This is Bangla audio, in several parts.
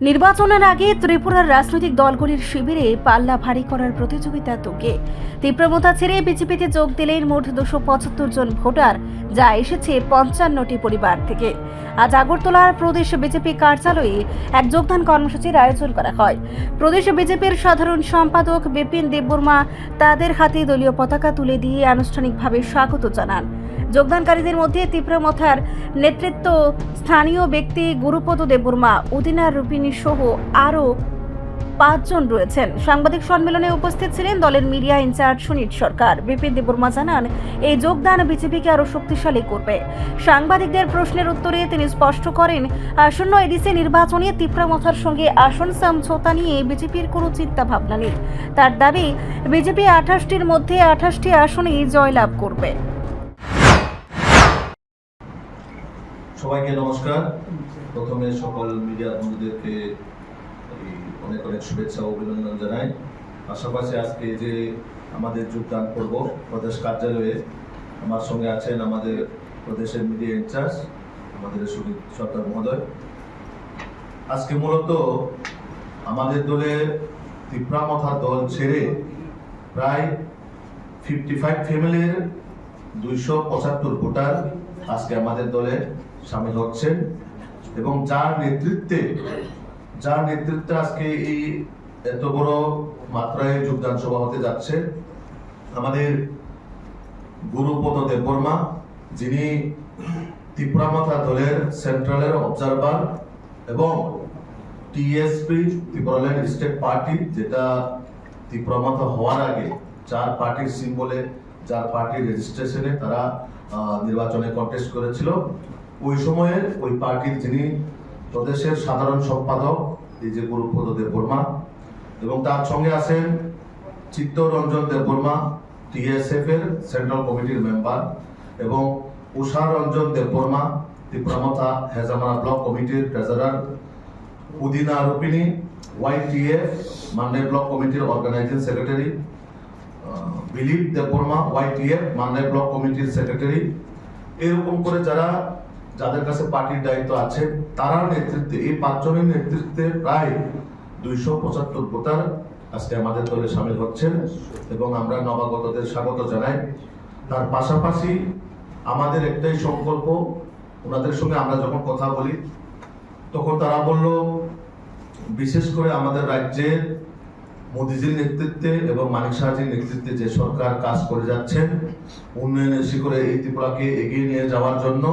নির্বাচনের আগে ত্রিপুরার রাজনৈতিক দলগুলির শিবিরে পাল্লা ভারী করার প্রতিযোগিতা তুঙ্গে তীব্রমতা ছেড়ে বিজেপিতে যোগ দিলেন মোট 275 জন ভোটার, যা এসেছে 55টি পরিবার থেকে। আজ আগরতলার প্রদেশ বিজেপি কার্যালয়ে এক যোগদান কর্মসূচির আয়োজন করা হয়। প্রদেশ বিজেপির সাধারণ সম্পাদক বিপিন দেববর্মা তাদের হাতে দলীয় পতাকা তুলে দিয়ে আনুষ্ঠানিকভাবে স্বাগত জানান। যোগদানকারীদের মধ্যে তীব্রমথার নেতৃত্ব স্থানীয় ব্যক্তি গুরুপদ দেববর্মা, উদিনা রূপিণী সহ আরও 5 জন রয়েছেন। সাংবাদিক সম্মেলনে উপস্থিত ছিলেন দলের মিডিয়া ইনচার্জ সুনীত সরকার। বিপিন দেববর্মা জানান, এই যোগদান বিজেপিকে আরও শক্তিশালী করবে। সাংবাদিকদের প্রশ্নের উত্তরে তিনি স্পষ্ট করেন, আসন্ন এডিসি নির্বাচনে তীব্রমথার সঙ্গে আসন সমঝোতা নিয়ে বিজেপির কোনো চিন্তা ভাবনা নেই। তার দাবি, বিজেপি 28টির মধ্যে 28টি আসনেই জয়লাভ করবে। সবাইকে নমস্কার। প্রথমে সকল মিডিয়া বন্ধুদেরকে অনেক অনেক শুভেচ্ছা ও অভিনন্দন জানাই। পাশাপাশি আজকে যে আমাদের যোগদান করব প্রদেশ কার্যালয়ে, আমার সঙ্গে আছেন আমাদের প্রদেশের মিডিয়া ইনচার্জ আমাদের সুনীত সরকার মহোদয়। আজকে মূলত আমাদের দলের তীব্রমথার দল ছেড়ে প্রায় 55 ফ্যামিলির 275 ভোটার আজকে আমাদের দলে সামিল হচ্ছেন এবং যার নেতৃত্বে আজকে এই এত বড় মাত্রায় যোগদান সভা হতে যাচ্ছে আমাদের গুরুপদ দেববর্মা, যিনি তীব্রমথা দলের সেন্ট্রালের অবজারভার এবং টিএসপি ত্রিপুরাল্যান্ড স্টেট পার্টি, যেটা তীব্রমথা হওয়ার আগে যার পার্টির সিম্বলে, যার পার্টির রেজিস্ট্রেশনে তারা নির্বাচনে কন্টেস্ট করেছিল, ওই সময়ে ওই পার্টির যিনি প্রদেশের সাধারণ সম্পাদক এই যে গুরুপদ দেববর্মা, এবং তার সঙ্গে আছেন চিত্তরঞ্জন দেববর্মা, টিএসএফ এর সেন্ট্রাল কমিটির মেম্বার, এবং উষা রঞ্জন দেববর্মা, তীব্রমথা হেজামারা ব্লক কমিটির treasurer, Udina Rupini, YTF Mandai block কমিটির অর্গানাইজিং সেক্রেটারি, বিলিপ দেববর্মা, ওয়াইটিএফ মান্ডে ব্লক কমিটির সেক্রেটারি। এরকম করে যাদের কাছে পার্টির দায়িত্ব আছে তারা নেতৃত্বে, এই 5 জনের নেতৃত্বে প্রায় 275 ভোটার আজকে আমাদের দলে সামিল হচ্ছেন এবং আমরা নবাগতদের স্বাগত জানাই। তার পাশাপাশি আমাদের একটাই সংকল্প, ওনাদের সঙ্গে আমরা যখন কথা বলি তখন তারা বলল, বিশেষ করে আমাদের রাজ্যের মোদিজির নেতৃত্বে এবং মানিক সাহাজির নেতৃত্বে যে সরকার কাজ করে যাচ্ছেন উন্নয়নের শিখরে এই ত্রিপুরাকে এগিয়ে নিয়ে যাওয়ার জন্য,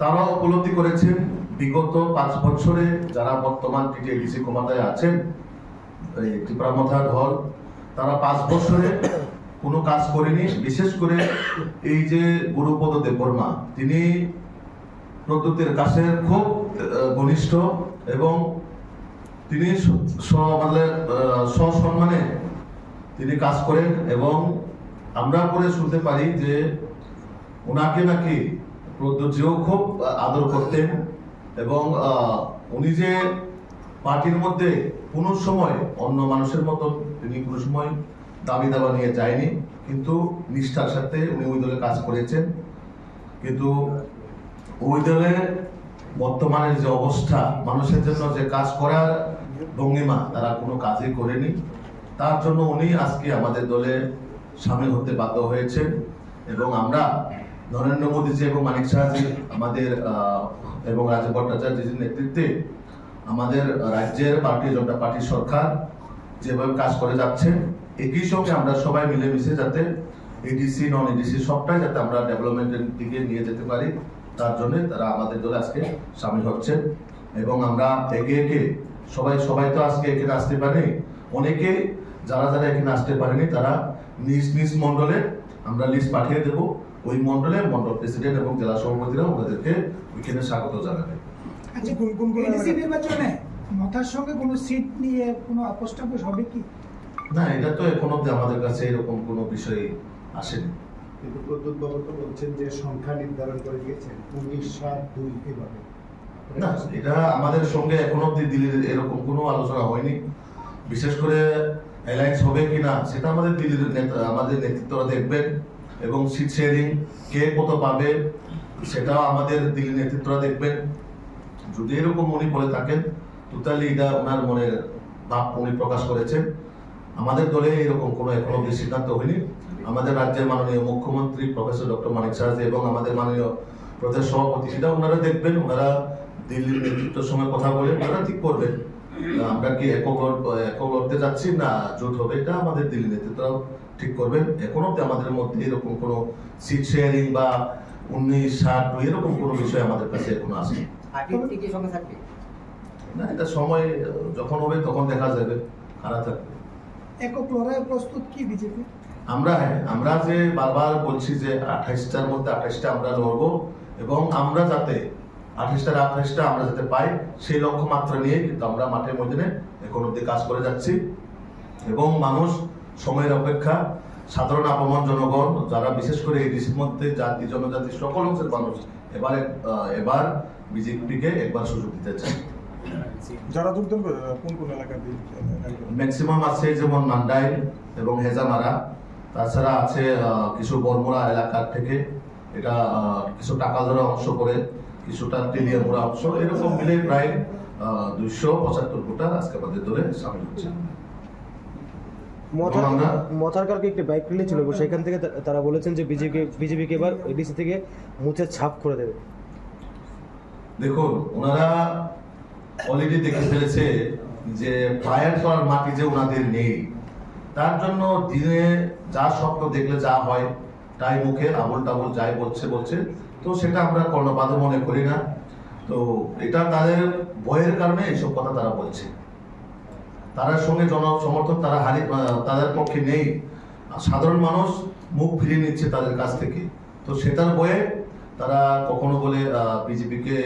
তারা উপলব্ধি করেছেন বিগত 5 বছরে যারা বর্তমান টিটিএডিসি ক্ষমতায় আছেন, এই তীব্রমথা দল, তারা 5 বছরে কোনো কাজ করেনি। বিশেষ করে এই যে গুরুপদ দেববর্মা, তিনি প্রদ্যুতের কাছে খুব ঘনিষ্ঠ এবং তিনি সসম্মানে তিনি কাজ করেন এবং আমরা পরে শুনতে পারি যে ওনাকে নাকি প্রদ্যুৎজিও খুব আদর করতেন এবং উনি যে পার্টির মধ্যে কোনো সময় অন্য মানুষের মতো তিনি কোনো সময় দাবি দাবা নিয়ে যায়নি, কিন্তু নিষ্ঠার সাথে উনি ওই দলে কাজ করেছেন। কিন্তু ওই দলে বর্তমানের যে অবস্থা, মানুষের জন্য যে কাজ করার ভঙ্গিমা, তারা কোনো কাজই করেনি। তার জন্য উনি আজকে আমাদের দলে সামিল হতে বাধ্য হয়েছেন এবং আমরা নরেন্দ্র মোদীজি এবং মানিক সাহাজি আমাদের এবং রাজীব ভট্টাচার্যের নেতৃত্বে আমাদের রাজ্যের ভারতীয় জনতা পার্টির সরকার যেভাবে কাজ করে যাচ্ছে, একই সঙ্গে আমরা সবাই মিলেমিশে যাতে এডিসি নন এডিসি সবটাই যাতে আমরা ডেভেলপমেন্টের দিকে নিয়ে যেতে পারি, তার জন্য তারা আমাদের দলে আজকে সামিল হচ্ছেন এবং আমরা একে একে সবাই তো আজকে এখানে আসতে পারেনি, অনেকে যারা এখানে আসতে পারেনি তারা নিজ নিজ মন্ডলে আমরা লিস্ট পাঠিয়ে দেব, ওই মন্ডল প্রেসিডেন্ট এবং জেলা সভাপতিরা ওনাদেরকে ওইখানে স্বাগত জানাবে। আচ্ছা, এডিসি নির্বাচনে মথার সঙ্গে কোনো সিট নিয়ে কোনো আপোষ হবে কি? না, এটা তো এখন অব্দি আমাদের কাছে এরকম কোনো বিষয় আসেনি। কিন্তু প্রদ্যুৎ বাবু তো বলছেন যে সংখ্যা নির্ধারণ করে দিয়েছেন 19-7-2 এভাবে। না, এটা আমাদের সঙ্গে এখন অব্দি দিল্লির এরকম কোনো আলোচনা হয়নি। বিশেষ করে অ্যালায়েন্স হবে কিনা সেটা আমাদের দিল্লির আমাদের নেতৃত্বরা দেখবেন এবং সিট শেয়ারিং কে কত পাবে সেটাও আমাদের দিল্লির নেতৃত্বরা দেখবেন। যদি এরকম উনি বলে থাকেন টোটালি এটা ওনার মনের ভাব উনি প্রকাশ করেছেন। আমাদের দলে এরকম কোনো এখনো অবধি সিদ্ধান্ত হয়নি। আমাদের রাজ্যের মাননীয় মুখ্যমন্ত্রী প্রফেসর ডক্টর মানিক সাহাজি এবং আমাদের মাননীয় প্রদেশ সভাপতি, সেটা ওনারা দেখবেন, ওনারা দিল্লির নেতৃত্বের সময় কথা বলে ওনারা ঠিক করবেন আমরা কি একক লড়তে যাচ্ছি না জোট হবে, এটা আমাদের দিল্লি নেতৃত্বরাও ঠিক করবেন। এখনো অব্দি আমাদের মধ্যে এরকম কোনো সিট শেয়ারিং বা 19-60 এরকম কোনো বিষয় আমাদের কাছে এখনো আসেনি। না, এটা সময় যখন হবে তখন দেখা যাবে কারা থাকবে। একক লড়াইয়ে প্রস্তুত কি বিজেপি? আমরা যে বারবার বলছি যে 28টার মধ্যে 28টা আমরা লড়বো এবং আমরা যাতে 28টা আমরা যাতে পাই সেই লক্ষ্য মাত্রা নিয়ে কিন্তু আমরা মাঠের ময়দানে এখন অব্দি কাজ করে যাচ্ছি। এবং মানুষ সময়ের অপেক্ষা, সাধারণ আপামর জনগণ যারা বিশেষ করে এই দেশের মধ্যে জাতি জনজাতি সকল অংশের মানুষ এবার বিজেপিকে একবার সুযোগ দিতে চায়। যারা যোগদান করে কোন কোন এলাকা দিয়ে? ম্যাক্সিমাম আছে যেমন নান্দাইল এবং হেজামারা, তাছাড়া আছে কিছু বর্মরা এলাকার থেকে, এটা কিছু টাকা ধরা অংশ করে, কিছুটা তেলিয়ামুড়া অংশ, এরকম মিলে প্রায় 275 ভোটার আজকে আমাদের দলে সামিল হচ্ছে। মথারকারকে একটি বাইক র্যালি ছিল, সেখান থেকে তারা বলেছেন যে বিজেপিকে এবার এডিসি থেকে মুছে ছাপ করে দেবে। দেখুন, ওনারা অলরেডি দেখে ফেলেছে যে ফায়ার করার মাটি যে ওনাদের নেই, তার জন্য দিনে যা স্বপ্ন দেখলে যা হয় তাই মুখে আবল টাবল যাই বলছে, তো সেটা আমরা কর্ণপাত মনে করি না। তো এটা তাদের ভয়ের কারণে এইসব কথা তারা বলছে। তার সঙ্গে জনসমর্থন তাদের পক্ষে নেই, সাধারণ মানুষ মুখ ফিরিয়ে নিচ্ছে তাদের কাছ থেকে। তো সেটার ভয়ে তারা কখনো বলে বিজেপিকে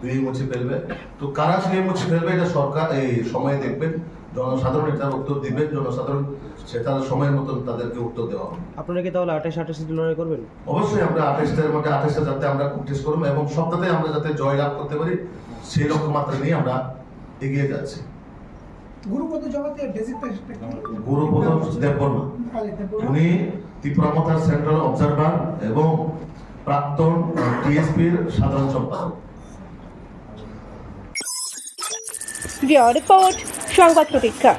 দুই মুছে ফেলবে। তো কারা সেই মুছে ফেলবে এটা সরকার এই সময়ে দেখবেন, জনসাধারণ এটার উত্তর দিবেন, জনসাধারণ সেটার সময়ের মতন তাদেরকে উত্তর দেওয়া হবে। আপনারা কি তাহলে 28 সিট লড়াই করবেন? অবশ্যই আমরা 28টার মধ্যে 28টা যাতে আমরা কন্টেস্ট করবো এবং সবটাতে আমরা যাতে জয় লাভ করতে পারি সেই লক্ষ্যমাত্রা নিয়ে আমরা এগিয়ে যাচ্ছি। গুরুপদ জগতে ডেজিগনেশনটা কি? গুরুপদ দেববর্মা, উনি ত্রিপুরা সেন্ট্রাল অবজারভার এবং প্রাক্তন টিএসপির সাধারণ সম্পাদক। রিপোর্ট সংবাদ প্রতীক্ষা।